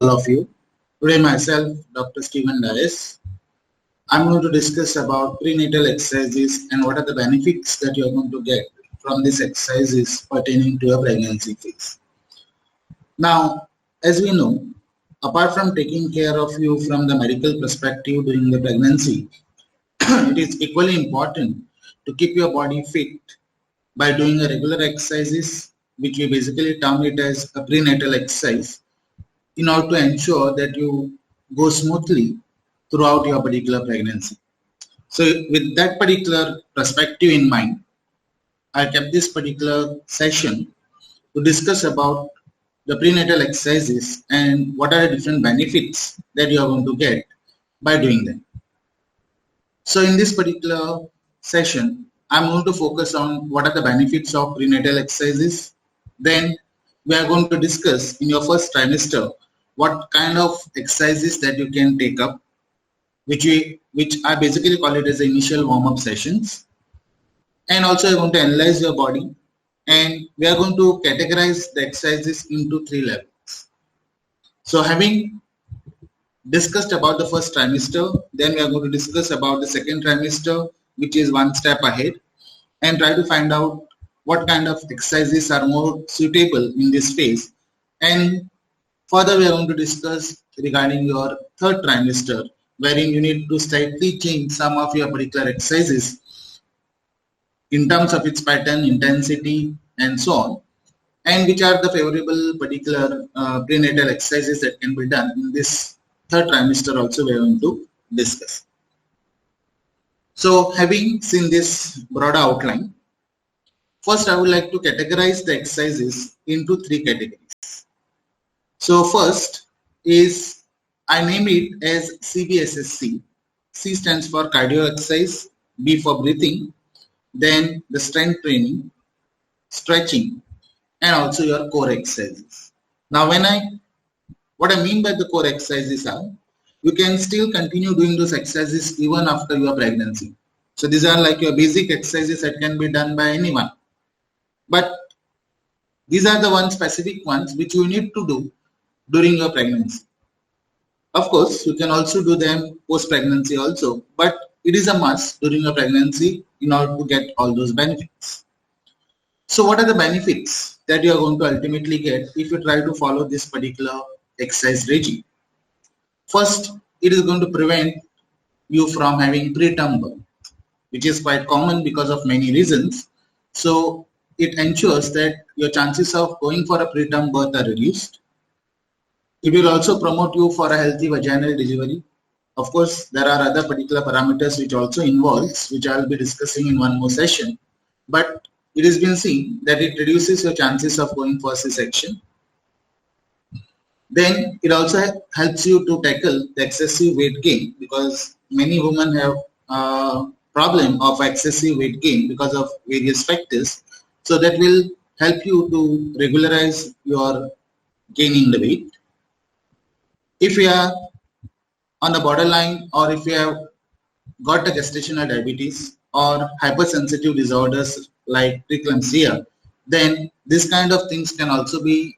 all of you. Today myself, Dr. Stephen Dias. I'm going to discuss about prenatal exercises and what are the benefits that you are going to get from these exercises pertaining to a pregnancy phase. Now, as we know, apart from taking care of you from the medical perspective during the pregnancy, it is equally important to keep your body fit by doing a regular exercises, which we basically term it as a prenatal exercise, in order to ensure that you go smoothly throughout your particular pregnancy. So with that particular perspective in mind, I kept this particular session to discuss about the prenatal exercises and what are the different benefits that you are going to get by doing them. So in this particular session, I'm going to focus on what are the benefits of prenatal exercises. Then we are going to discuss in your first trimester what kind of exercises that you can take up, which I basically call it as the initial warm-up sessions. And also I'm going to analyze your body, and we are going to categorize the exercises into 3 levels. So having discussed about the first trimester, then we are going to discuss about the second trimester, which is one step ahead, and try to find out what kind of exercises are more suitable in this phase. And further, we are going to discuss regarding your third trimester, wherein you need to slightly change some of your particular exercises in terms of its pattern, intensity, and so on, and which are the favorable particular prenatal exercises that can be done in this third trimester also we are going to discuss. So having seen this broad outline, first I would like to categorize the exercises into 3 categories. So first is, I name it as CBSSC. C stands for cardio exercise, B for breathing, then the strength training, stretching, and also your core exercises. Now what I mean by the core exercises are, you can still continue doing those exercises even after your pregnancy. So these are like your basic exercises that can be done by anyone. But these are the specific ones which you need to do during your pregnancy. Of course, you can also do them post-pregnancy also, but it is a must during your pregnancy in order to get all those benefits. So what are the benefits that you are going to ultimately get if you try to follow this particular exercise regime? First, it is going to prevent you from having preterm birth, which is quite common because of many reasons. So it ensures that your chances of going for a preterm birth are reduced. It will also promote you for a healthy vaginal delivery. Of course, there are other particular parameters which also involves, which I will be discussing in one more session. But it has been seen that it reduces your chances of going for C-section. Then it also helps you to tackle the excessive weight gain, because many women have a problem of excessive weight gain because of various factors. So that will help you to regularize your gaining the weight. If you are on the borderline, or if you have got a gestational diabetes or hypersensitive disorders like preeclampsia, then this kind of things can also be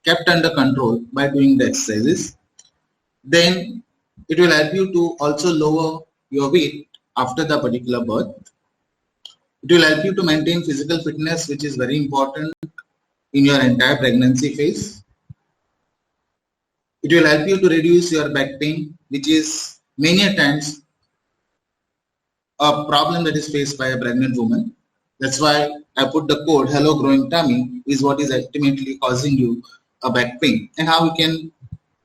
kept under control by doing the exercises. Then it will help you to also lower your weight after the particular birth. It will help you to maintain physical fitness, which is very important in your entire pregnancy phase. It will help you to reduce your back pain, which is many a times a problem that is faced by a pregnant woman. That's why I put the code hello growing tummy is what is ultimately causing you a back pain, and how we can,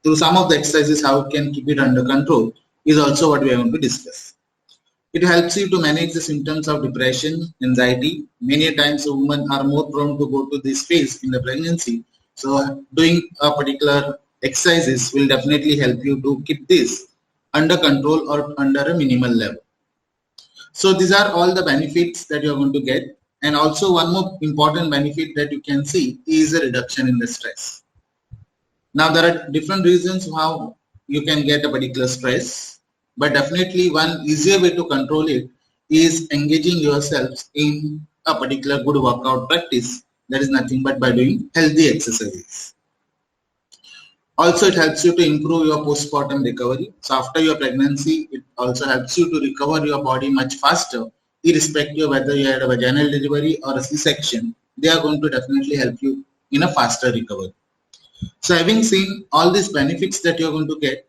through some of the exercises, how we can keep it under control is also what we are going to discuss. It helps you to manage the symptoms of depression, anxiety. Many times women are more prone to go to this phase in the pregnancy. So doing a particular exercises will definitely help you to keep this under control or under a minimal level. So these are all the benefits that you are going to get. And also one more important benefit that you can see is a reduction in the stress. Now there are different reasons how you can get a particular stress, but definitely one easier way to control it is engaging yourselves in a particular good workout practice. That is nothing but by doing healthy exercises. Also, it helps you to improve your postpartum recovery. So after your pregnancy, it also helps you to recover your body much faster, irrespective of whether you had a vaginal delivery or a C-section. They are going to definitely help you in a faster recovery. So having seen all these benefits that you're going to get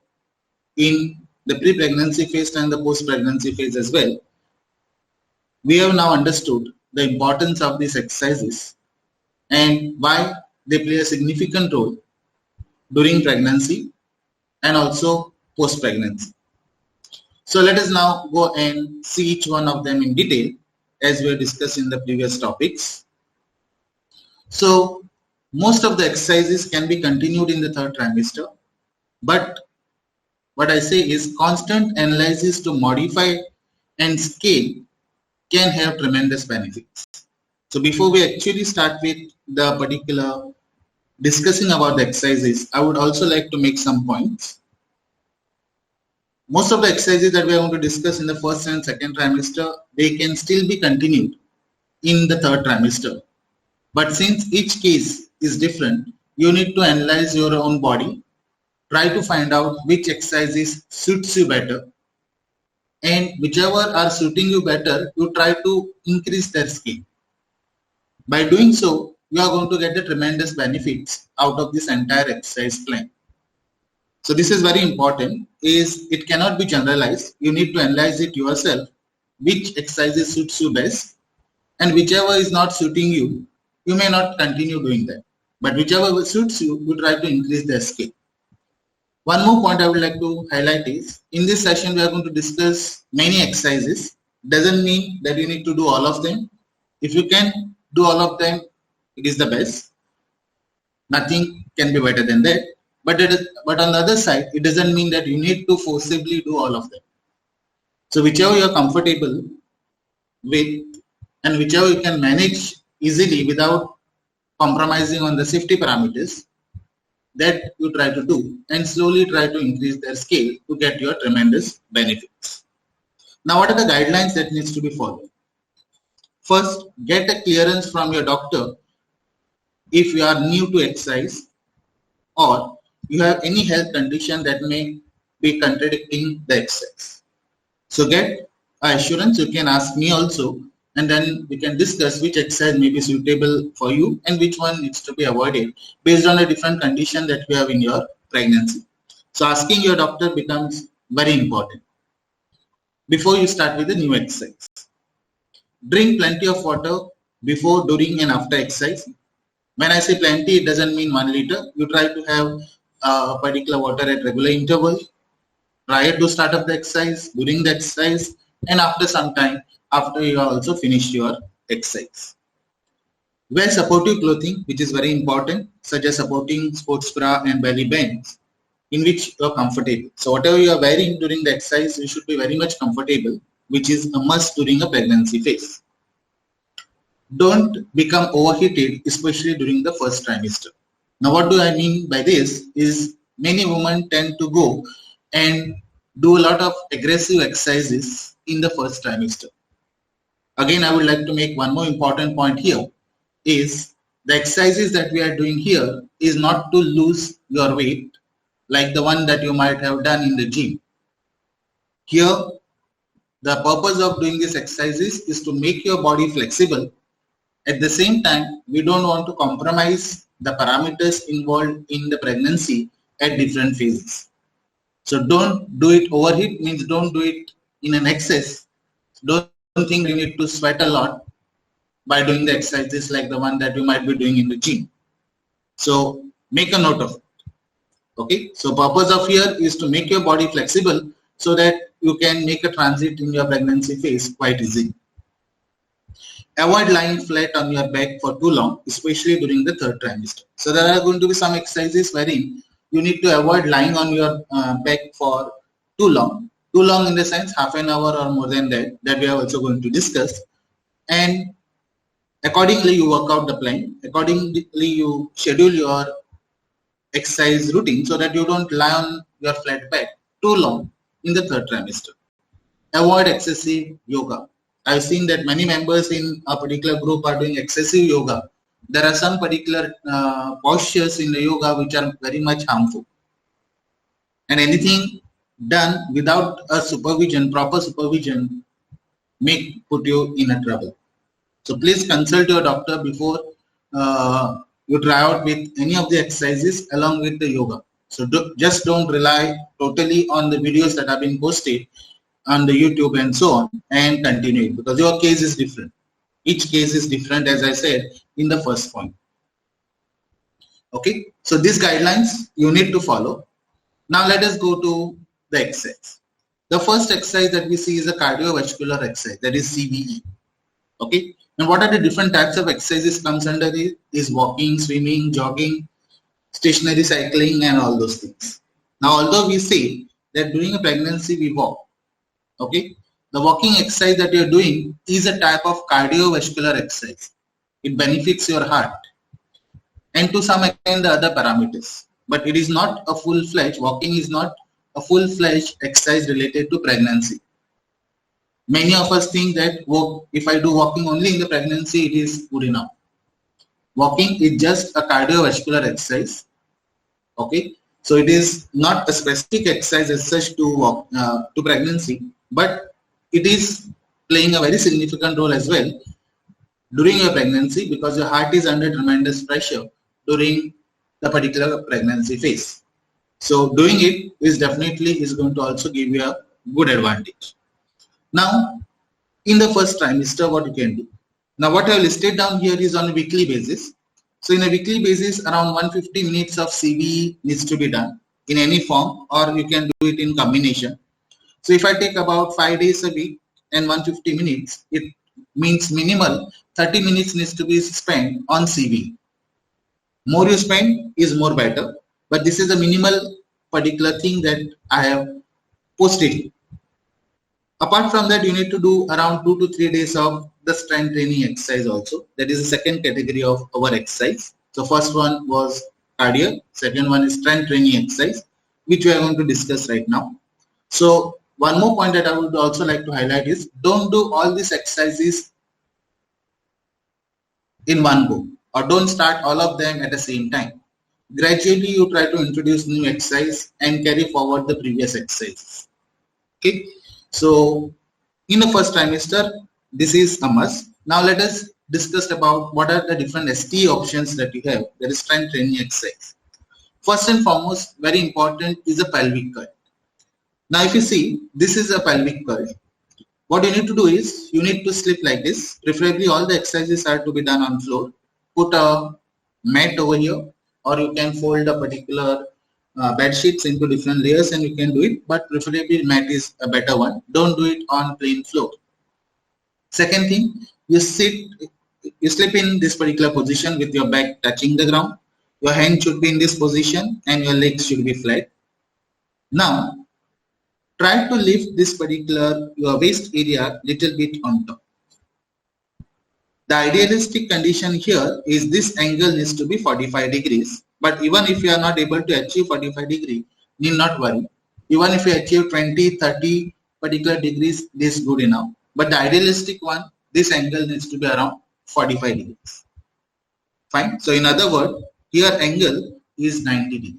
in the pre-pregnancy phase and the post-pregnancy phase as well, we have now understood the importance of these exercises and why they play a significant role during pregnancy and also post-pregnancy. So let us now go and see each one of them in detail as we discussed in the previous topics. So most of the exercises can be continued in the third trimester, but what I say is constant analysis to modify and scale can have tremendous benefits. So before we actually start with the particular discussing about the exercises, I would also like to make some points. Most of the exercises that we are going to discuss in the first and second trimester, they can still be continued in the third trimester. But since each case is different, you need to analyze your own body, try to find out which exercises suits you better, and whichever are suiting you better, you try to increase their scale. By doing so, you are going to get the tremendous benefits out of this entire exercise plan. So this is very important, is it cannot be generalized. You need to analyze it yourself, which exercises suits you best, and whichever is not suiting you, you may not continue doing that. But whichever suits you, you try to increase their scale. One more point I would like to highlight is, in this session we are going to discuss many exercises. Doesn't mean that you need to do all of them. If you can do all of them, it is the best. Nothing can be better than that. But on the other side, it doesn't mean that you need to forcibly do all of them. So whichever you are comfortable with and whichever you can manage easily without compromising on the safety parameters, that you try to do and slowly try to increase their scale to get your tremendous benefits. Now, what are the guidelines that needs to be followed? First, get a clearance from your doctor if you are new to exercise or you have any health condition that may be contradicting the exercise. So get assurance. You can ask me also, and then we can discuss which exercise may be suitable for you and which one needs to be avoided based on a different condition that you have in your pregnancy. So asking your doctor becomes very important before you start with a new exercise. Drink plenty of water before, during and after exercise. When I say plenty, it doesn't mean 1 liter. You try to have a particular water at regular interval prior to start of the exercise, during the exercise, and after some time after you have also finished your exercise. Wear supportive clothing, which is very important, such as supporting sports bra and belly bands, in which you are comfortable. So whatever you are wearing during the exercise, you should be very much comfortable, which is a must during a pregnancy phase. Don't become overheated, especially during the first trimester. Now, what do I mean by this is many women tend to go and do a lot of aggressive exercises in the first trimester. Again, I would like to make one more important point here is the exercises that we are doing here is not to lose your weight like the one that you might have done in the gym. Here, the purpose of doing these exercises is to make your body flexible. At the same time, we don't want to compromise the parameters involved in the pregnancy at different phases. So don't do it overheat, means don't do it in an excess. Don't think you need to sweat a lot by doing the exercises like the one that you might be doing in the gym. So make a note of it. Okay, so purpose of here is to make your body flexible so that you can make a transit in your pregnancy phase quite easy. Avoid lying flat on your back for too long, especially during the third trimester. So there are going to be some exercises wherein you need to avoid lying on your back for too long. Too long in the sense half an hour or more than that we are also going to discuss. And accordingly you work out the plan. Accordingly you schedule your exercise routine so that you don't lie on your flat back too long in the third trimester. Avoid excessive yoga. I've seen that many members in a particular group are doing excessive yoga. There are some particular postures in the yoga which are very much harmful. and anything done without a supervision, proper supervision, may put you in a trouble. So please consult your doctor before you try out with any of the exercises along with the yoga. So just don't rely totally on the videos that have been posted on the YouTube and so on and continue it, because your case is different. Each case is different, as I said in the first point. Okay, so these guidelines you need to follow. Now let us go to the exercise. The first exercise that we see is a cardiovascular exercise, that is CVE. Okay, and what are the different types of exercises comes under it is walking, swimming, jogging, stationary cycling, and all those things. Now, although we say that during a pregnancy we walk, okay, the walking exercise that you're doing is a type of cardiovascular exercise. It benefits your heart and to some extent the other parameters, but it is not a full-fledged, walking is not a full-fledged exercise related to pregnancy. Many of us think that if I do walking only in the pregnancy, it is good enough. Walking is just a cardiovascular exercise. Okay, so it is not a specific exercise as such to walk to pregnancy, but it is playing a very significant role as well during your pregnancy, because your heart is under tremendous pressure during the particular pregnancy phase. So doing it is definitely going to also give you a good advantage. Now, in the first trimester, what you can do. Now, what I have listed down here is on a weekly basis. So, in a weekly basis, around 150 minutes of CVE needs to be done in any form, or you can do it in combination. So, if I take about 5 days a week and 150 minutes, it means minimal 30 minutes needs to be spent on CVE. More you spend is more better, but this is a minimal particular thing that I have posted. Apart from that, you need to do around 2 to 3 days of the strength training exercise also. That is the second category of our exercise. So first one was cardio, second one is strength training exercise, which we are going to discuss right now. So one more point that I would also like to highlight is don't do all these exercises in one go, or don't start all of them at the same time. Gradually you try to introduce new exercise and carry forward the previous exercises. Okay. So in the first trimester, this is a must. Now let us discuss about what are the different ST options that you have. That is strength training exercise. First and foremost, very important is a pelvic curl. Now if you see, this is a pelvic curl. What you need to do is, you need to sleep like this. Preferably all the exercises are to be done on floor. Put a mat over here, or you can fold a particular bed sheets into different layers and you can do it, but preferably mat is a better one. Don't do it on plain floor. Second thing, you sleep in this particular position with your back touching the ground. Your hand should be in this position and your legs should be flat. Now try to lift this particular your waist area little bit on top. The idealistic condition here is this angle needs to be 45 degrees. But even if you are not able to achieve 45 degrees, need not worry. Even if you achieve 20, 30 particular degrees, this is good enough. But the idealistic one, this angle needs to be around 45 degrees. Fine. So in other words, here angle is 90 degrees.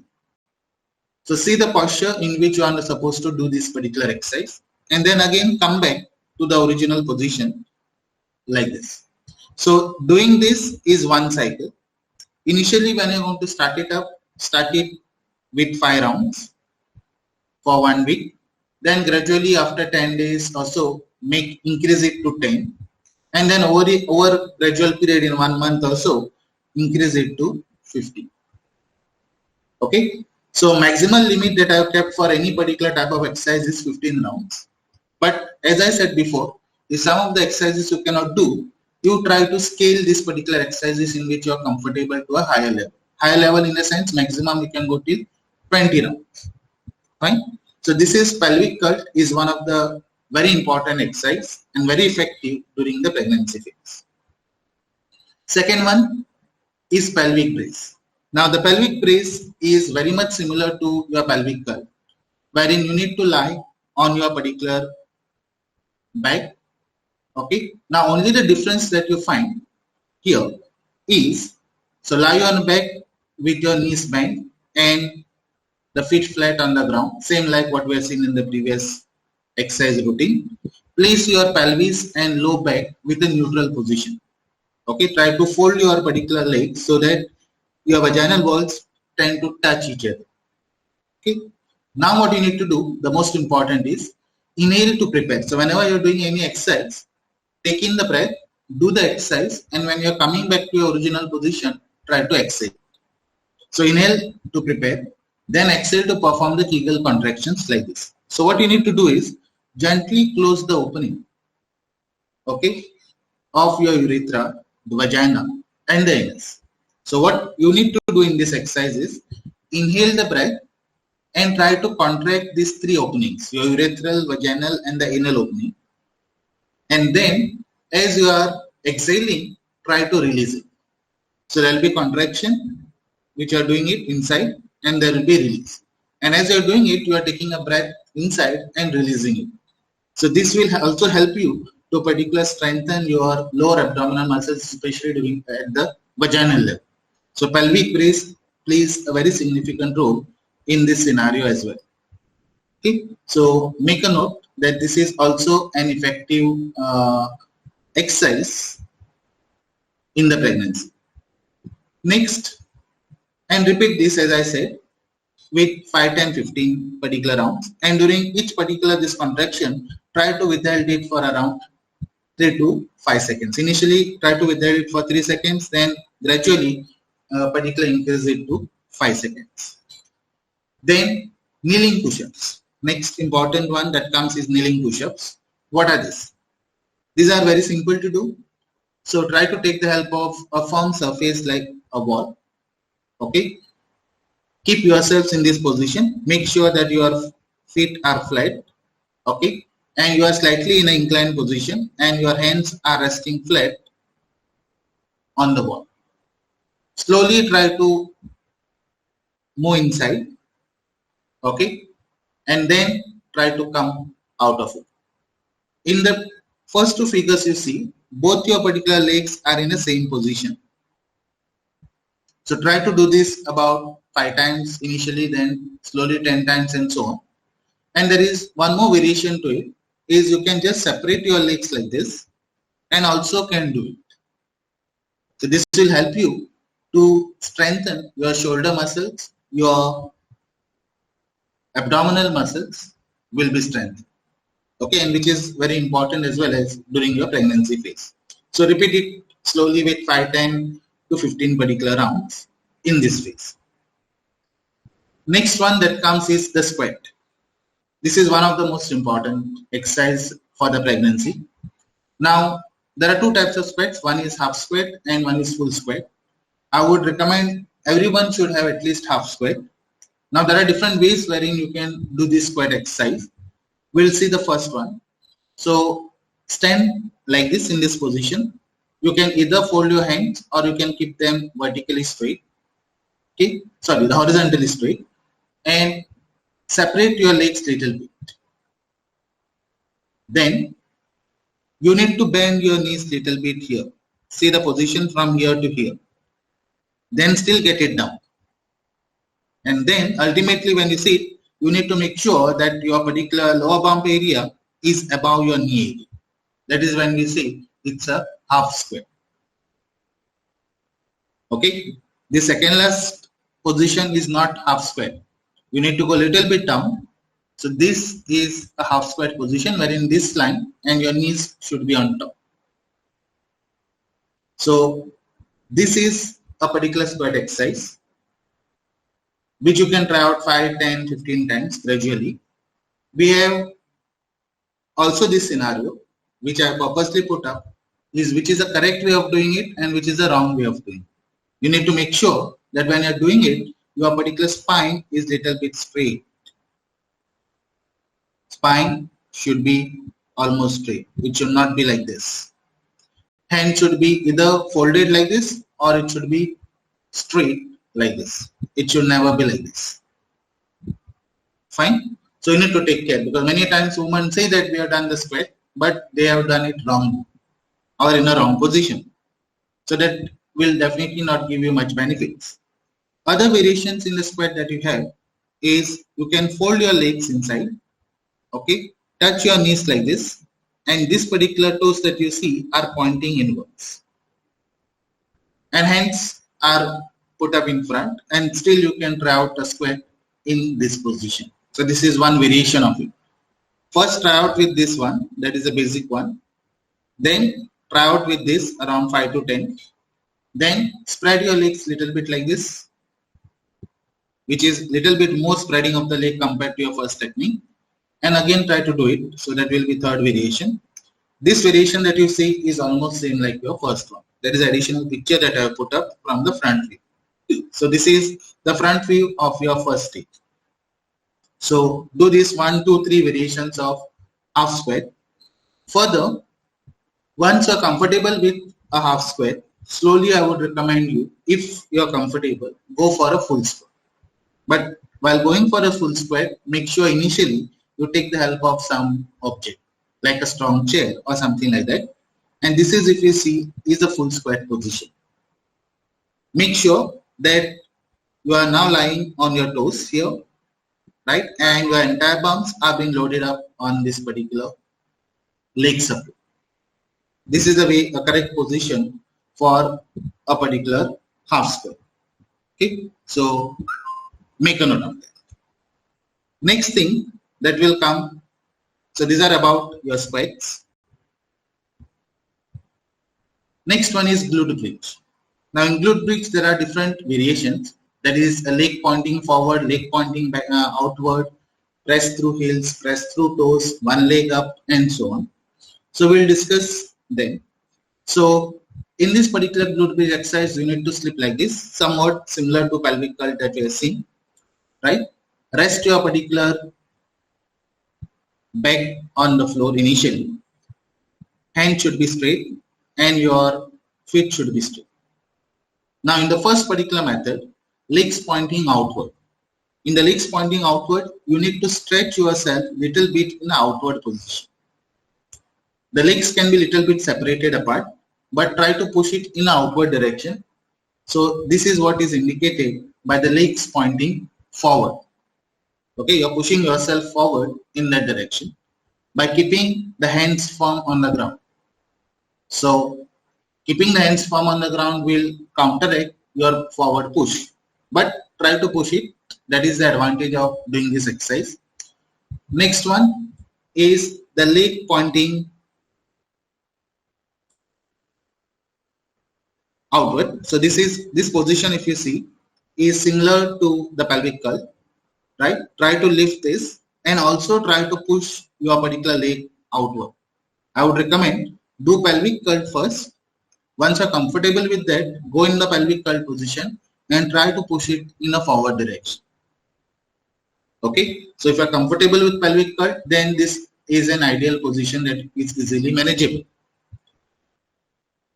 So see the posture in which you are supposed to do this particular exercise. And then again come back to the original position like this. So doing this is one cycle. Initially, when you want to start it with 5 rounds for 1 week. Then gradually after 10 days or so, increase it to 10. And then over gradual period in 1 month or so, increase it to 50. Okay. So maximum limit that I have kept for any particular type of exercise is 15 rounds. But as I said before, if some of the exercises you cannot do, you try to scale these particular exercises in which you are comfortable to a higher level. Higher level in the sense maximum you can go till 20 rounds. Fine. So this is pelvic curl is one of the very important exercise and very effective during the pregnancy phase. Second one is pelvic brace. Now the pelvic brace is very much similar to your pelvic curl, wherein you need to lie on your particular back. Okay. Now only the difference that you find here is, so lie on back with your knees bent and the feet flat on the ground, same like what we have seen in the previous exercise routine. Place your pelvis and low back with a neutral position. Okay, try to fold your particular legs so that your vaginal walls tend to touch each other. Okay, now what you need to do, the most important is inhale to prepare. So whenever you're doing any exercise, take in the breath, do the exercise, and when you're coming back to your original position, try to exhale. So inhale to prepare, then exhale to perform the Kegel contractions like this. So what you need to do is gently close the opening, okay, of your urethra, the vagina, and the anus. So what you need to do in this exercise is inhale the breath and try to contract these three openings, your urethral, vaginal, and the anal opening. And then as you are exhaling, try to release it. So there will be contraction, which you are doing it inside, and there will be release. And as you are doing it, you are taking a breath inside and releasing it. So this will also help you to particularly strengthen your lower abdominal muscles, especially during at the vaginal level. So pelvic brace plays a very significant role in this scenario as well. Okay, so make a note that this is also an effective exercise in the pregnancy. Next, and repeat this as I said with 5, 10, 15 particular rounds, and during each particular this contraction, try to withhold it for around 3 to 5 seconds. Initially, try to withhold it for 3 seconds, then gradually particularly increase it to 5 seconds. Then kneeling push-ups. Next important one that comes is kneeling push-ups. What are these? These are very simple to do. So try to take the help of a firm surface like a wall. Okay. Keep yourselves in this position. Make sure that your feet are flat. Okay. And you are slightly in an inclined position and your hands are resting flat on the wall. Slowly try to move inside. Okay. And then try to come out of it. In the first two figures you see, both your particular legs are in the same position. So try to do this about 5 times initially, then slowly 10 times and so on. And there is one more variation to it, is you can just separate your legs like this and also can do it. So this will help you to strengthen your shoulder muscles, your abdominal muscles will be strengthened. Okay, and which is very important as well as during your pregnancy phase. So repeat it slowly with 5, 10 to 15 particular rounds in this phase. Next one that comes is the squat. This is one of the most important exercise for the pregnancy. Now, there are 2 types of squats. One is half squat and one is full squat. I would recommend everyone should have at least half squat. Now, there are different ways wherein you can do this squat exercise. We'll see the first one. So stand like this in this position. You can either fold your hands or you can keep them vertically straight. Okay, sorry, the horizontally straight, and separate your legs little bit. Then you need to bend your knees little bit here. See the position from here to here. Then still get it down. And then ultimately when you sit, you need to make sure that your particular lower bump area is above your knee area. That is when we say it's a half squat. Okay, the second last position is not half squat. You need to go a little bit down. So this is a half squat position wherein this line and your knees should be on top. So this is a particular squat exercise which you can try out 5, 10, 15 times gradually. We have also this scenario which I purposely put up, is which is the correct way of doing it and which is the wrong way of doing it. You need to make sure that when you're doing it, your particular spine is little bit straight. Spine should be almost straight. It should not be like this. Hand should be either folded like this or it should be straight like this. It should never be like this. Fine. So you need to take care, because many times women say that we have done the squat, but they have done it wrong or in a wrong position. So that will definitely not give you much benefits. Other variations in the squat that you have is you can fold your legs inside, okay, touch your knees like this, and this particular toes that you see are pointing inwards and hence are put up in front, and still you can try out a squat in this position. So this is one variation of it. First try out with this one, that is a basic one. Then try out with this around 5 to 10. Then spread your legs little bit like this, which is little bit more spreading of the leg compared to your first technique. And again try to do it. So that will be third variation. This variation that you see is almost same like your first one. There is additional picture that I have put up from the front view. So this is the front view of your first stage. So do this 1, 2, 3 variations of half squat. Further, once you are comfortable with a half squat, slowly I would recommend you, if you are comfortable, go for a full squat. But while going for a full squat, make sure initially you take the help of some object like a strong chair or something like that. And this is, if you see, is a full squat position. Make sure that you are now lying on your toes here, right? And your entire palms are being loaded up on this particular leg support. This is a correct position for a particular half squat. Okay, so make a note of that. Next thing that will come, so these are about your squats. Next one is glute bridge. Now in glute bridge there are different variations. That is a leg pointing forward, leg pointing back, outward, press through heels, press through toes, one leg up, and so on. So we'll discuss them. So in this particular glute bridge exercise, you need to sleep like this, somewhat similar to pelvic curl that we are seeing, right? Rest your particular back on the floor initially. Hand should be straight and your feet should be straight. Now in the first particular method, legs pointing outward. In the legs pointing outward, you need to stretch yourself little bit in the outward position. The legs can be little bit separated apart, but try to push it in the outward direction. So this is what is indicated by the legs pointing forward. Okay, you're pushing yourself forward in that direction by keeping the hands firm on the ground. So keeping the hands firm on the ground will counteract your forward push, but try to push it. That is the advantage of doing this exercise. Next one is the leg pointing outward. So this position, if you see, is similar to the pelvic curl, right? Try to lift this and also try to push your particular leg outward. I would recommend do pelvic curl first. Once you're comfortable with that, go in the pelvic curl position and try to push it in a forward direction. Okay, so if you're comfortable with pelvic curl, then this is an ideal position that is easily manageable.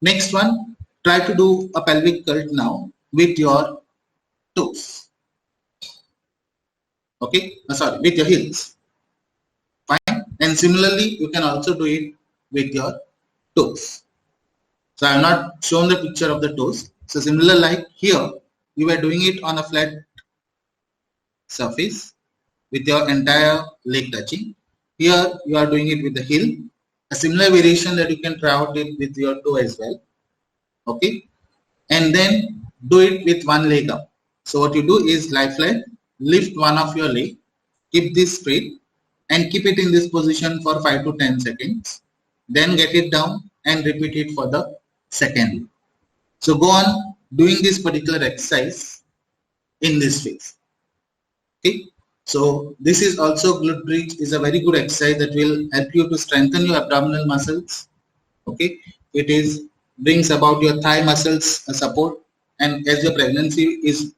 Next one, try to do a pelvic curl now with your toes. Okay, sorry, with your heels. Fine. And similarly, you can also do it with your toes. So I have not shown the picture of the toes. So similar like here, you were doing it on a flat surface with your entire leg touching. Here you are doing it with the heel. A similar variation that you can try out it with your toe as well. Okay, and then do it with one leg up. So what you do is lie flat, lift one of your leg, keep this straight and keep it in this position for 5 to 10 seconds. Then get it down and repeat it for the second. So go on doing this particular exercise in this phase. Okay, so this is also glute bridge is a very good exercise that will help you to strengthen your abdominal muscles. Okay, it is brings about your thigh muscles support, and as your pregnancy is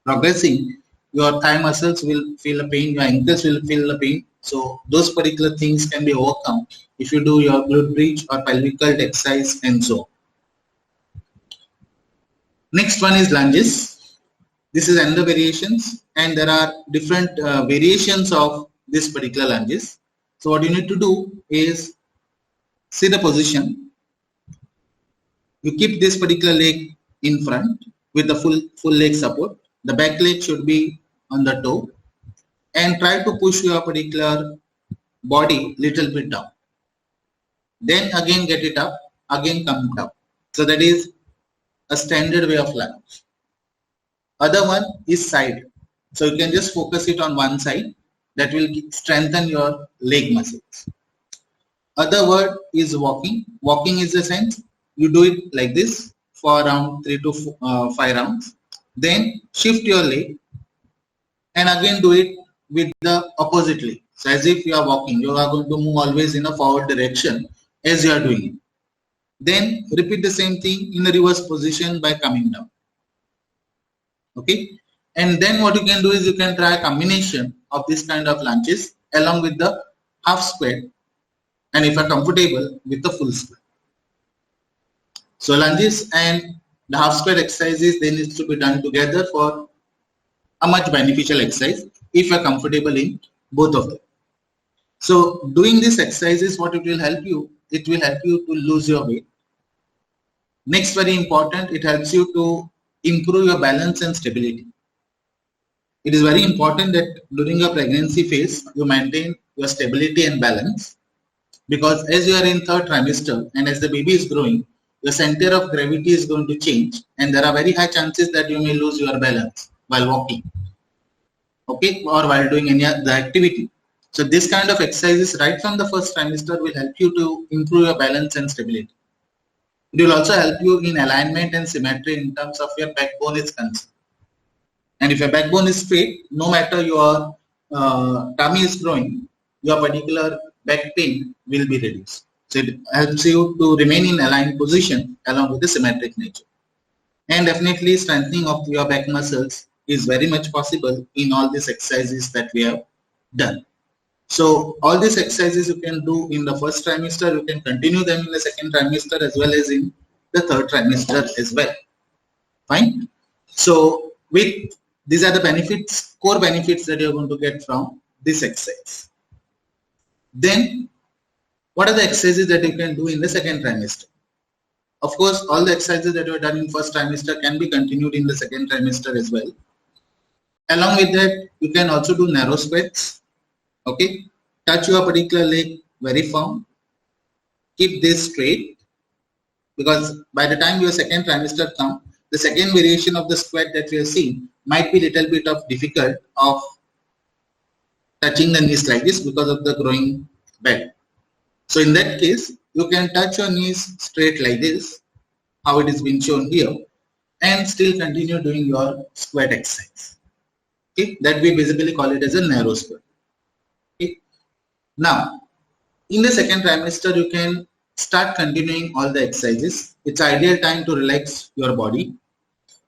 progressing, your thigh muscles will feel a pain, your ankles will feel a pain. So those particular things can be overcome if you do your glute bridge or pelvic curl exercise and so on. Next one is lunges. This is another variations, and there are different variations of this particular lunges. So what you need to do is see the position. You keep this particular leg in front with the full leg support. The back leg should be on the toe, and try to push your particular body little bit down. Then again get it up, again come down. So that is a standard way of lunge. Other one is side. So you can just focus it on one side. That will strengthen your leg muscles. Other word is walking. Walking is the sense you do it like this for around 3 to 5 rounds. Then shift your leg and again do it with the opposite leg. So as if you are walking, you are going to move always in a forward direction as you are doing it. Then repeat the same thing in a reverse position by coming down. Okay. And then what you can do is you can try a combination of this kind of lunges along with the half squat, and if you are comfortable with the full squat. So lunges and the half squat exercises, they need to be done together for a much beneficial exercise if you are comfortable in both of them. So doing this exercise is what it will help you. It will help you to lose your weight. Next, very important, it helps you to improve your balance and stability. It is very important that during your pregnancy phase, you maintain your stability and balance, because as you are in third trimester and as the baby is growing, your center of gravity is going to change and there are very high chances that you may lose your balance while walking, okay, or while doing any other activity. So this kind of exercises right from the first trimester will help you to improve your balance and stability. It will also help you in alignment and symmetry in terms of your backbone is concerned. And if your backbone is straight, no matter your tummy is growing, your particular back pain will be reduced. So it helps you to remain in aligned position along with the symmetric nature. And definitely strengthening of your back muscles is very much possible in all these exercises that we have done. So all these exercises you can do in the first trimester, you can continue them in the second trimester as well as in the third trimester as well. Fine. So with these are the benefits, core benefits that you're going to get from this exercise. Then what are the exercises that you can do in the second trimester? Of course, all the exercises that you have done in first trimester can be continued in the second trimester as well. Along with that, you can also do narrow squats. Okay, touch your particular leg very firm. Keep this straight, because by the time your second trimester comes, the second variation of the squat that we have seen might be little bit of difficult of touching the knees like this because of the growing belly. So in that case, you can touch your knees straight like this, how it is being shown here, and still continue doing your squat exercise. Okay, that we basically call it as a narrow squat. Okay. Now, in the second trimester, you can start continuing all the exercises. It's ideal time to relax your body.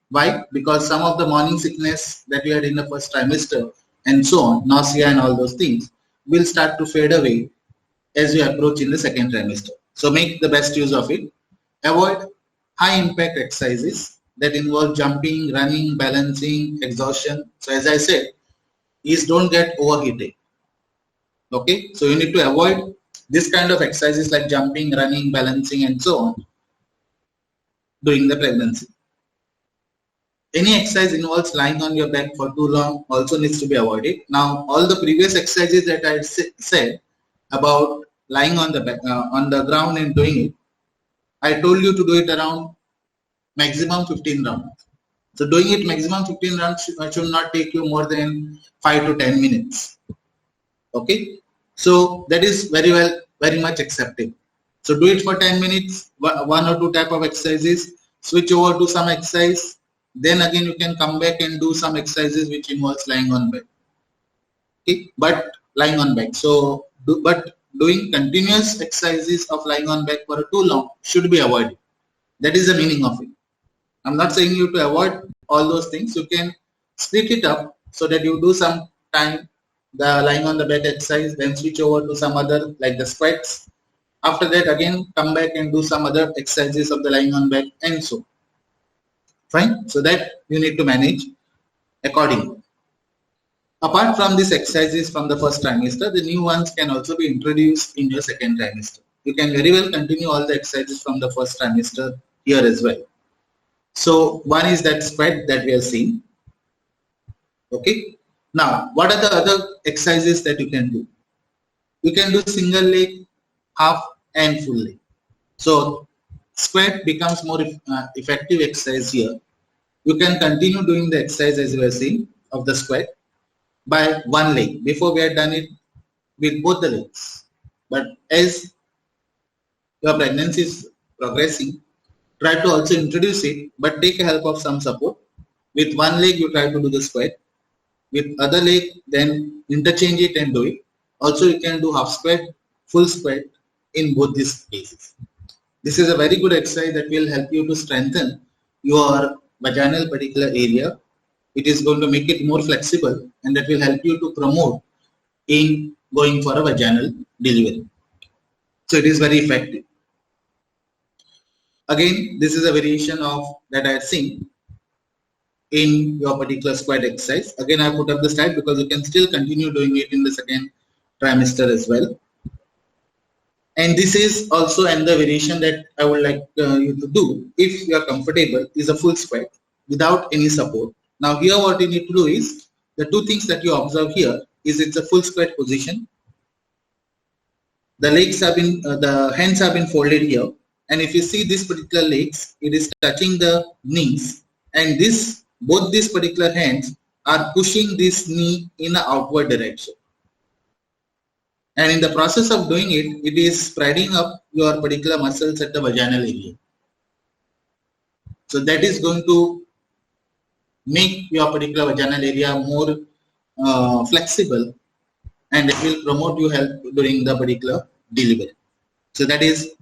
Why? Because some of the morning sickness that you had in the first trimester and so on, nausea and all those things, will start to fade away as you approach in the second trimester. So make the best use of it. Avoid high impact exercises that involve jumping, running, balancing, exhaustion. So as I said, is don't get overheated. Okay, so you need to avoid this kind of exercises like jumping, running, balancing and so on during the pregnancy. Any exercise involves lying on your back for too long also needs to be avoided. Now, all the previous exercises that I said about lying on the back, on the ground and doing it, I told you to do it around maximum 15 rounds. So doing it maximum 15 rounds should not take you more than 5 to 10 minutes. Okay, so that is very much acceptable. So do it for 10 minutes, one or two type of exercises, switch over to some exercise. Then again you can come back and do some exercises which involves lying on back. Okay, but lying on back. So, but doing continuous exercises of lying on back for too long should be avoided. That is the meaning of it. I'm not saying you to avoid all those things. You can split it up so that you do some time the lying on the back exercise, then switch over to some other like the squats. After that again come back and do some other exercises of the lying on back and so. Fine. So that you need to manage accordingly. Apart from these exercises from the first trimester, the new ones can also be introduced in your second trimester. You can very well continue all the exercises from the first trimester here as well. So one is that squat that we are seeing. Okay. Now, what are the other exercises that you can do? You can do single leg, half and full leg. So squat becomes more effective exercise here. You can continue doing the exercise as you were seeing of the squat by one leg. Before we had done it with both the legs. But as your pregnancy is progressing, try to also introduce it, but take help of some support. With one leg, you try to do the squat. With other leg, then interchange it and do it. Also, you can do half squat, full squat in both these cases. This is a very good exercise that will help you to strengthen your vaginal particular area. It is going to make it more flexible, and that will help you to promote in going for a vaginal delivery. So it is very effective. Again, this is a variation of that I have seen in your particular squat exercise. Again, I put up the slide because you can still continue doing it in the second trimester as well. And this is also another variation that I would like you to do if you are comfortable is a full squat without any support. Now here what you need to do is the two things that you observe here is it's a full squat position. The legs have been, the hands have been folded here. And if you see this particular legs, it is touching the knees, and this both these particular hands are pushing this knee in an outward direction. And in the process of doing it, it is spreading up your particular muscles at the vaginal area. So that is going to make your particular vaginal area more flexible, and it will promote your health during the particular delivery. So that is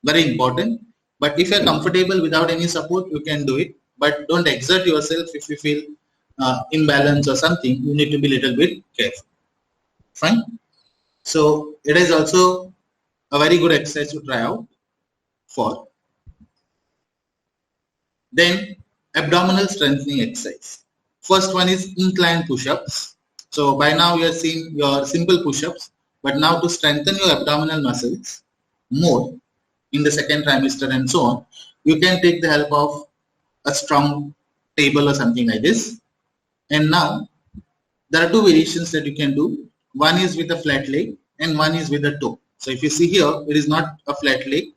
very important. But if you are comfortable without any support, you can do it. But don't exert yourself if you feel imbalance or something. You need to be a little bit careful. Fine. So it is also a very good exercise to try out for. Then abdominal strengthening exercise. First one is incline push-ups. So by now you have seen your simple push-ups, but now to strengthen your abdominal muscles more in the second trimester and so on, you can take the help of a strong table or something like this. And now there are two variations that you can do. One is with a flat leg and one is with a toe. So if you see here, it is not a flat leg,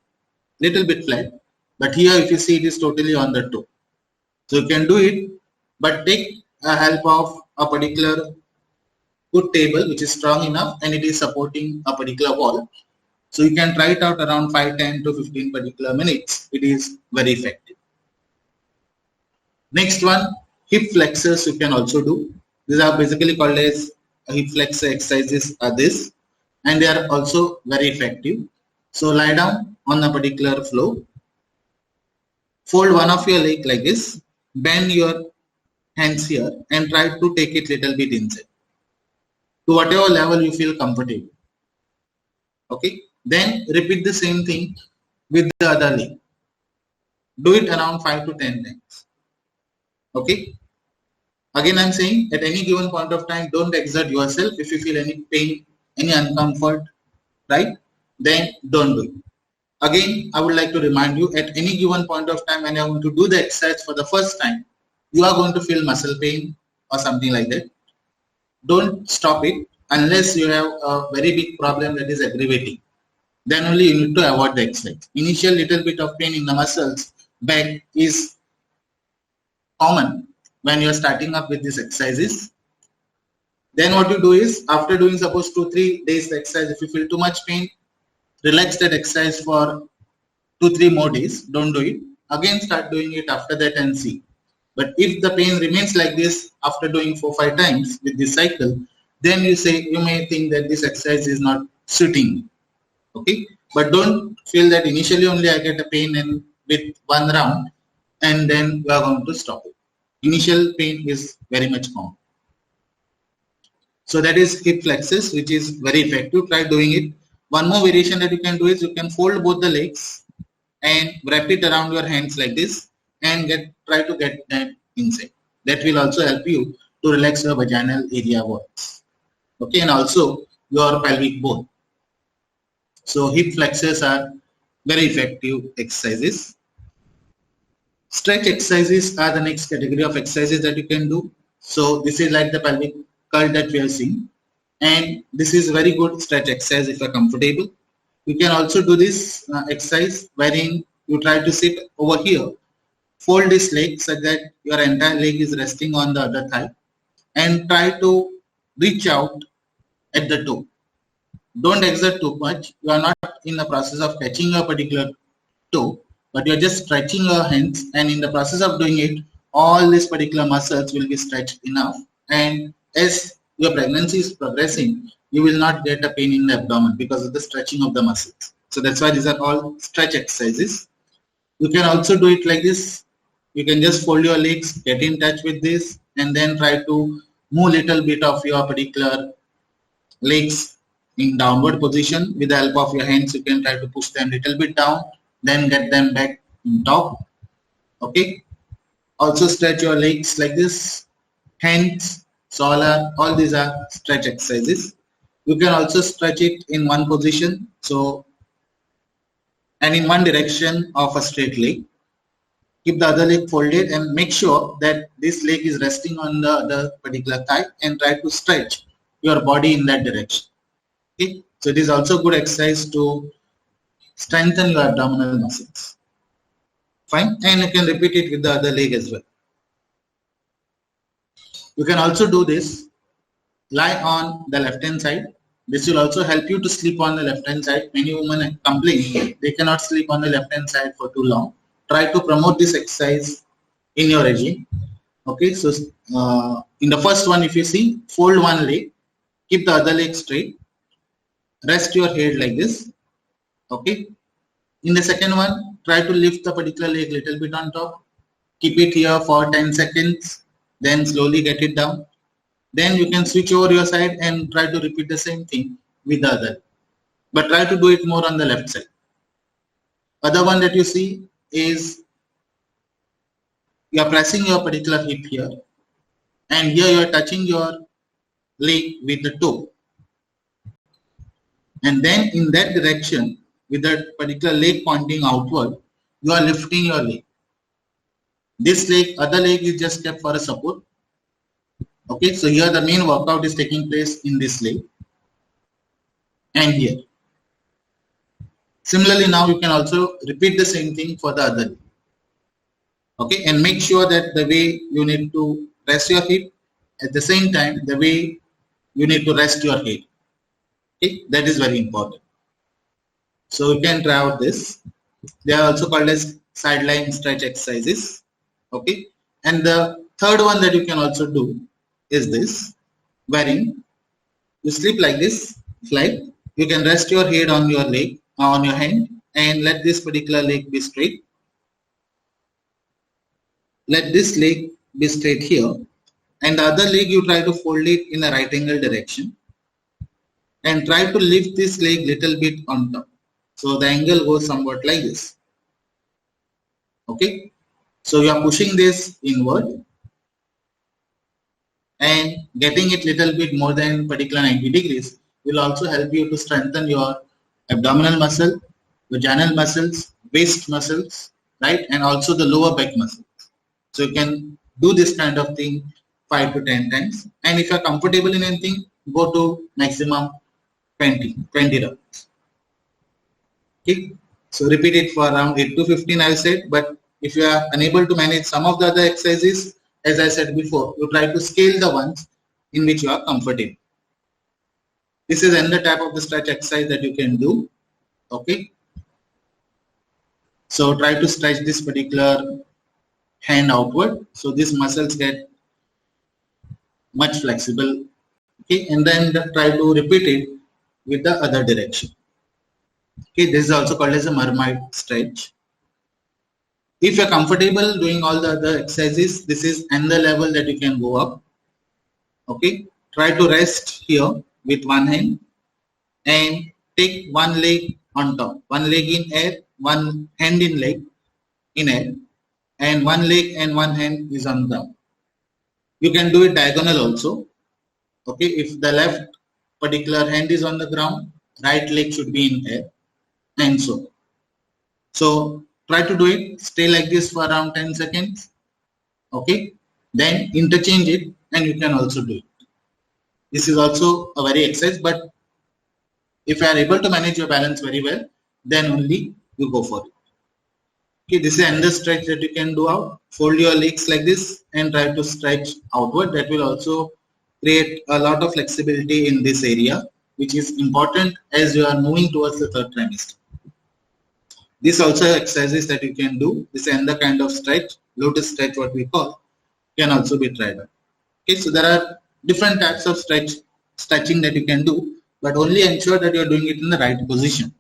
little bit flat, but here if you see it is totally on the toe. So you can do it, but take a help of a particular good table which is strong enough and it is supporting a particular wall. So you can try it out around 5, 10 to 15 particular minutes. It is very effective. Next one, hip flexors you can also do. These are basically called as hip flexor exercises are this, and they are also very effective. So lie down on a particular floor, fold one of your leg like this, bend your hands here and try to take it little bit inside to whatever level you feel comfortable. Okay, then repeat the same thing with the other leg. Do it around 5 to 10 times. Okay. Again, I'm saying at any given point of time, don't exert yourself. If you feel any pain, any uncomfort, right, then don't do it. Again, I would like to remind you at any given point of time when you're going to do the exercise for the first time, you are going to feel muscle pain or something like that. Don't stop it unless you have a very big problem that is aggravating. Then only you need to avoid the exercise. Initial little bit of pain in the muscles back is common when you are starting up with these exercises. Then what you do is after doing suppose 2-3 days the exercise, if you feel too much pain, relax that exercise for 2-3 more days. Don't do it. Again start doing it after that and see. But if the pain remains like this after doing 4-5 times with this cycle, then you may think that this exercise is not suiting. Okay, but don't feel that initially only I get a pain and with one round and then you are going to stop it. Initial pain is very much common. So that is hip flexors, which is very effective. Try doing it. One more variation that you can do is you can fold both the legs and wrap it around your hands like this and try to get that inside. That will also help you to relax your vaginal area walls. Okay, and also your pelvic bone. So hip flexors are very effective exercises. Stretch exercises are the next category of exercises that you can do. So this is like the pelvic curl that we are seeing. And this is very good stretch exercise if you are comfortable. You can also do this exercise wherein you try to sit over here, fold this leg such that your entire leg is resting on the other thigh, and try to reach out at the toe. Don't exert too much. You are not in the process of touching a particular toe, but you are just stretching your hands, and in the process of doing it, all these particular muscles will be stretched enough. And as your pregnancy is progressing, you will not get a pain in the abdomen because of the stretching of the muscles. So that's why these are all stretch exercises. You can also do it like this. You can just fold your legs, get in touch with this, and then try to move little bit of your particular legs in downward position. With the help of your hands, you can try to push them little bit down, then get them back in top. Okay. Also stretch your legs like this. Hands, solar, all these are stretch exercises. You can also stretch it in one position, so and in one direction of a straight leg. Keep the other leg folded and make sure that this leg is resting on the other particular thigh, and try to stretch your body in that direction. Okay, so it is also good exercise to strengthen your abdominal muscles. Fine, and you can repeat it with the other leg as well. You can also do this, lie on the left hand side. This will also help you to sleep on the left hand side. Many women complain they cannot sleep on the left hand side for too long. Try to promote this exercise in your regime. Okay, so in the first one, if you see, fold one leg, keep the other leg straight, rest your head like this. Okay, in the second one, try to lift the particular leg little bit on top, keep it here for 10 seconds, then slowly get it down. Then you can switch over your side and try to repeat the same thing with the other, but try to do it more on the left side. Other one that you see is you are pressing your particular hip here, and here you are touching your leg with the toe, and then in that direction with that particular leg pointing outward, you are lifting your leg. This leg, other leg is just kept for a support. Okay, so here the main workout is taking place in this leg and here. Similarly, now you can also repeat the same thing for the other leg. Okay, and make sure that the way you need to rest your hip, at the same time the way you need to rest your head. Okay, that is very important. So you can try out this. They are also called as sideline stretch exercises. Okay, and the third one that you can also do is this, wherein you sleep like this, flat. You can rest your head on your leg, on your hand, and let this particular leg be straight. Let this leg be straight here, and the other leg you try to fold it in a right angle direction, and try to lift this leg little bit on top. So the angle goes somewhat like this. Okay, so you are pushing this inward and getting it little bit more than particular 90 degrees will also help you to strengthen your abdominal muscle, vaginal muscles, waist muscles, right, and also the lower back muscles. So you can do this kind of thing 5 to 10 times, and if you are comfortable in anything, go to maximum 20 rounds. Okay, so repeat it for around 8 to 15 I said, but if you are unable to manage some of the other exercises, as I said before, you try to scale the ones in which you are comfortable. This is another type of the stretch exercise that you can do. Okay, so try to stretch this particular hand outward, so these muscles get much flexible. Okay, and then try to repeat it with the other direction. Okay, this is also called as a mermaid stretch. If you're comfortable doing all the other exercises, this is another level that you can go up. Okay, try to rest here with one hand and take one leg on top, one leg in air, one hand in leg in air, and one leg and one hand is on ground. You can do it diagonal also. Okay, if the left particular hand is on the ground, right leg should be in air, and so. So try to do it, stay like this for around 10 seconds. Okay, then interchange it, and you can also do it. This is also a very exercise, but if you are able to manage your balance very well, then only you go for it. Okay, this is another stretch that you can do out. Fold your legs like this and try to stretch outward. That will also create a lot of flexibility in this area, which is important as you are moving towards the third trimester. This also exercises that you can do. This is another kind of stretch, lotus stretch, what we call, can also be tried out. Okay, so there are different types of stretching that you can do, but only ensure that you are doing it in the right position.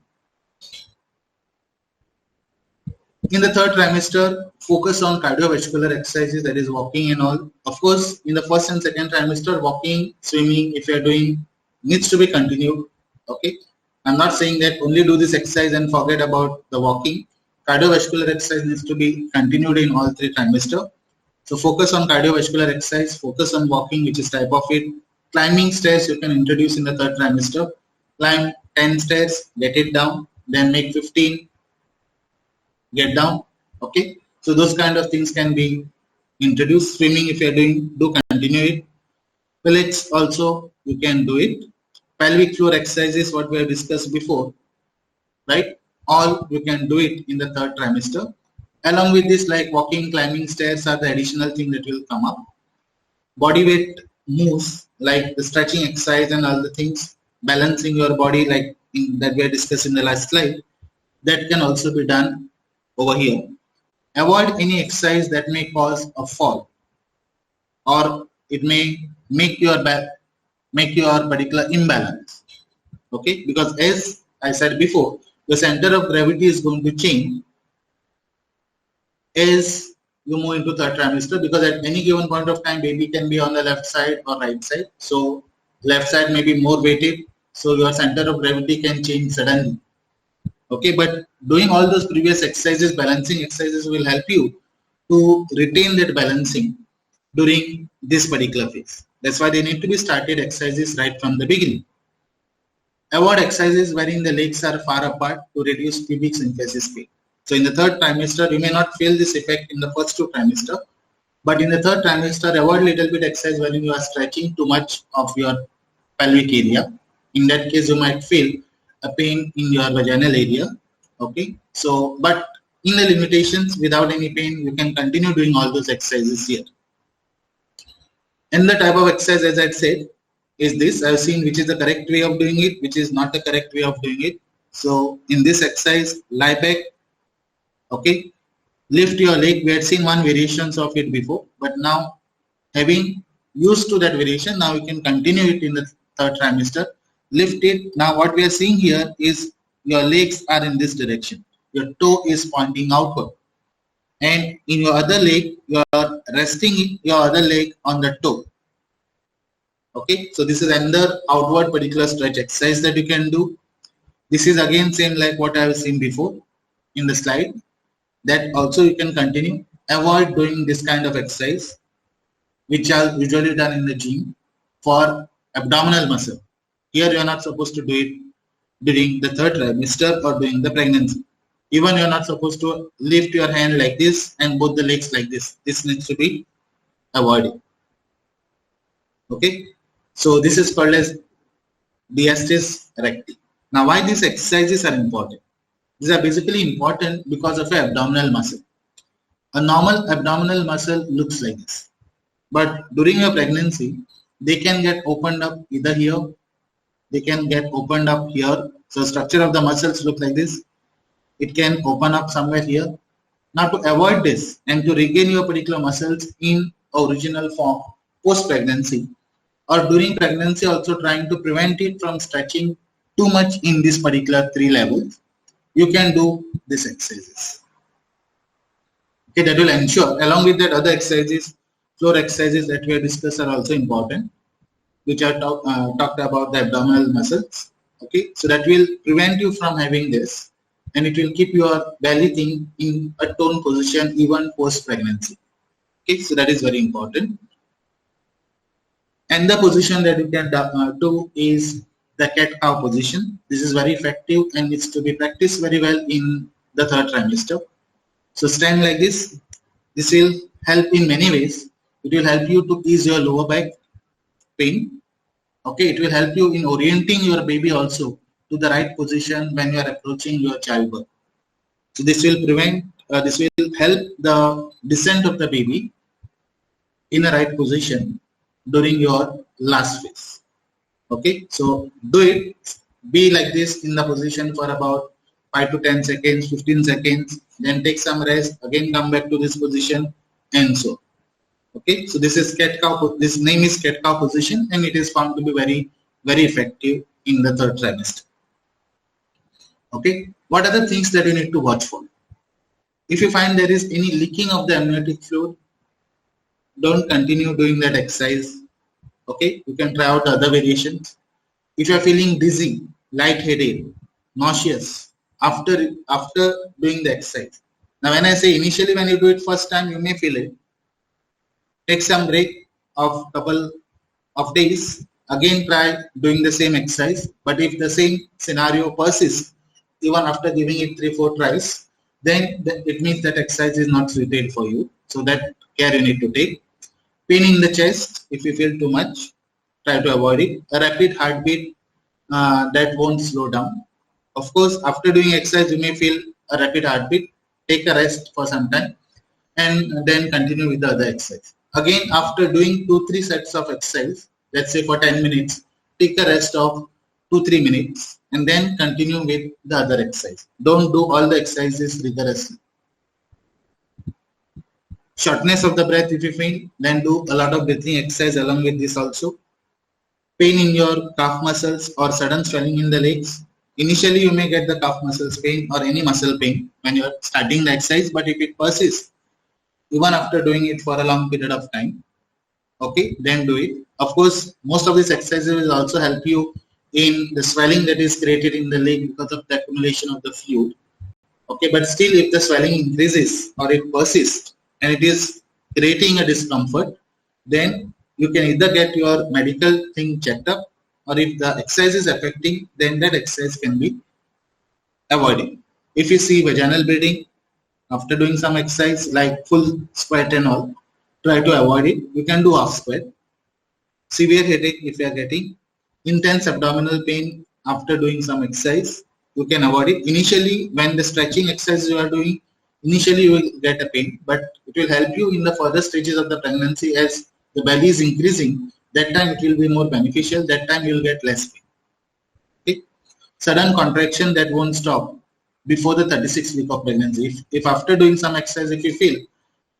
In the third trimester, focus on cardiovascular exercises, that is walking and all. Of course, in the first and second trimester, walking, swimming, if you are doing, needs to be continued. Okay, I'm not saying that only do this exercise and forget about the walking. Cardiovascular exercise needs to be continued in all three trimester. So focus on cardiovascular exercise, focus on walking, which is type of it. Climbing stairs you can introduce in the third trimester. Climb 10 stairs, get it down, then make 15, get down. Okay, so those kind of things can be introduced. Swimming, if you are doing, do continue it. Pilates also you can do it. Pelvic floor exercises, what we have discussed before, right? All you can do it in the third trimester. Along with this, like walking, climbing stairs are the additional thing that will come up. Body weight moves, like the stretching exercise and all the things, balancing your body, like that we have discussed in the last slide, that can also be done over here. Avoid any exercise that may cause a fall, or it may make your particular imbalance. Okay, because as I said before, the center of gravity is going to change as you move into third trimester, because at any given point of time, baby can be on the left side or right side. So left side may be more weighted, so your center of gravity can change suddenly. Okay, but doing all those previous exercises, balancing exercises, will help you to retain that balancing during this particular phase. That's why they need to be started exercises right from the beginning. Avoid exercises wherein the legs are far apart to reduce pubic symphysis pain. So in the third trimester, you may not feel this effect in the first two trimester, but in the third trimester, avoid little bit exercise wherein you are stretching too much of your pelvic area. In that case, you might feel a pain in your vaginal area. Okay, so but in the limitations, without any pain, you can continue doing all those exercises here. And the type of exercise, as I said, is this. I've seen which is the correct way of doing it, which is not the correct way of doing it. So in this exercise, lie back. Okay, lift your leg. We had seen one variations of it before, but now having used to that variation, now we can continue it in the third trimester. Lift it. Now what we are seeing here is your legs are in this direction. Your toe is pointing outward, and in your other leg, you are resting your other leg on the toe. Okay, so this is another outward particular stretch exercise that you can do. This is again same like what I have seen before in the slide. That also you can continue. Avoid doing this kind of exercise, which are usually done in the gym for abdominal muscle. Here you are not supposed to do it during the third trimester or during the pregnancy. Even you are not supposed to lift your hand like this and both the legs like this. This needs to be avoided. Okay, so this is called as diastasis recti. Now, why these exercises are important? These are basically important because of an abdominal muscle. A normal abdominal muscle looks like this, but during your pregnancy, they can get opened up either here, they can get opened up here. So structure of the muscles look like this. It can open up somewhere here. Now to avoid this and to regain your particular muscles in original form post-pregnancy or during pregnancy, also trying to prevent it from stretching too much in this particular three levels, you can do these exercises. Okay, that will ensure, along with that other exercises, floor exercises that we have discussed are also important, which are talked about the abdominal muscles. Okay, so that will prevent you from having this, and it will keep your belly thing in a toned position even post pregnancy. Okay, so that is very important. And the position that you can do is the cat-cow position. This is very effective and needs to be practiced very well in the third trimester. So stand like this. This will help in many ways. It will help you to ease your lower back pain. Okay, it will help you in orienting your baby also to the right position when you are approaching your childbirth. So this will this will help the descent of the baby in a right position during your last phase. Okay, so do it, be like this in the position for about 5 to 10 seconds, 15 seconds, then take some rest, again come back to this position, and so. Okay, so this is cat cow. This name is cat cow position, and it is found to be very effective in the third trimester. Okay, what are the things that you need to watch for? If you find there is any leaking of the amniotic fluid, don't continue doing that exercise. Okay, you can try out other variations. If you are feeling dizzy, lightheaded, nauseous after doing the exercise. Now, when I say initially, when you do it first time, you may feel it. Take some break of couple of days. Again, try doing the same exercise. But if the same scenario persists, even after giving it 3-4 tries, then it means that exercise is not suited for you. So that care you need to take. Pain in the chest, if you feel too much, try to avoid it. A rapid heartbeat that won't slow down. Of course, after doing exercise, you may feel a rapid heartbeat. Take a rest for some time and then continue with the other exercise. Again, after doing 2-3 sets of exercise, let's say for 10 minutes, take a rest of 2-3 minutes and then continue with the other exercise. Don't do all the exercises rigorously. Shortness of the breath, if you feel, then do a lot of breathing exercise along with this also. Pain in your calf muscles or sudden swelling in the legs. Initially, you may get the calf muscles pain or any muscle pain when you are starting the exercise, but if it persists, even after doing it for a long period of time, okay, then do it. Of course, most of these exercises will also help you in the swelling that is created in the leg because of the accumulation of the fluid. Okay, but still, if the swelling increases or it persists and it is creating a discomfort, then you can either get your medical thing checked up, or if the exercise is affecting, then that exercise can be avoided. If you see vaginal bleeding after doing some exercise like full squat and all, try to avoid it. You can do half squat. Severe headache if you are getting. Intense abdominal pain after doing some exercise, you can avoid it. Initially, when the stretching exercise you are doing, initially you will get a pain, but it will help you in the further stages of the pregnancy as the belly is increasing. That time it will be more beneficial. That time you will get less pain. Okay. Sudden contraction that won't stop before the 36th week of pregnancy. If after doing some exercise, if you feel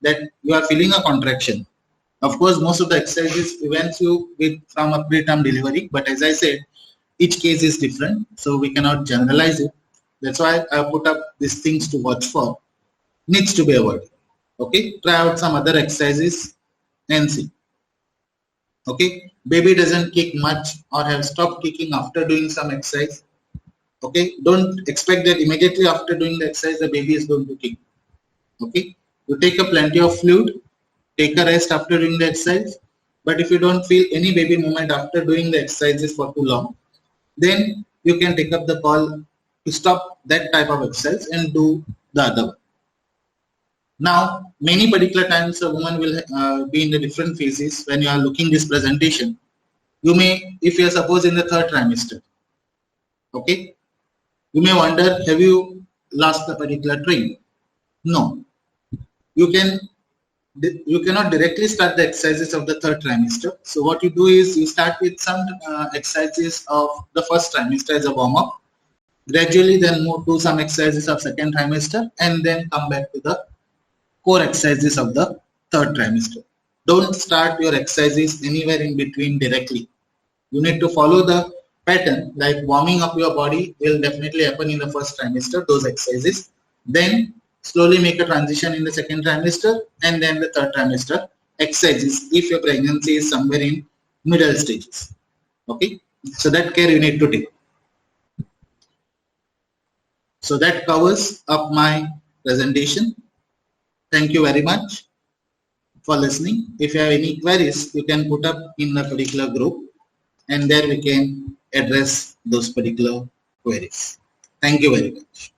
that you are feeling a contraction, of course, most of the exercises prevents you from a preterm delivery. But as I said, each case is different, so we cannot generalize it. That's why I put up these things to watch for. Needs to be avoided. Okay, try out some other exercises and see. Okay, baby doesn't kick much or have stopped kicking after doing some exercise. Okay, don't expect that immediately after doing the exercise the baby is going to kick. Okay, you take a plenty of fluid, take a rest after doing the exercise. But if you don't feel any baby movement after doing the exercises for too long, then you can take up the call to stop that type of exercise and do the other one. Now, many particular times a woman will be in the different phases when you are looking this presentation. You may, if you are suppose in the third trimester, okay, you may wonder, have you lost the particular train? No. You cannot directly start the exercises of the third trimester. So what you do is you start with some exercises of the first trimester as a warm-up. Gradually then move to some exercises of second trimester and then come back to the core exercises of the third trimester. Don't start your exercises anywhere in between directly. You need to follow the pattern, like warming up your body will definitely happen in the first trimester, those exercises. Then slowly make a transition in the second trimester and then the third trimester exercises if your pregnancy is somewhere in middle stages. Okay, so that care you need to take. So that covers up my presentation. Thank you very much for listening. If you have any queries, you can put up in a particular group and there we can address those particular queries. Thank you very much.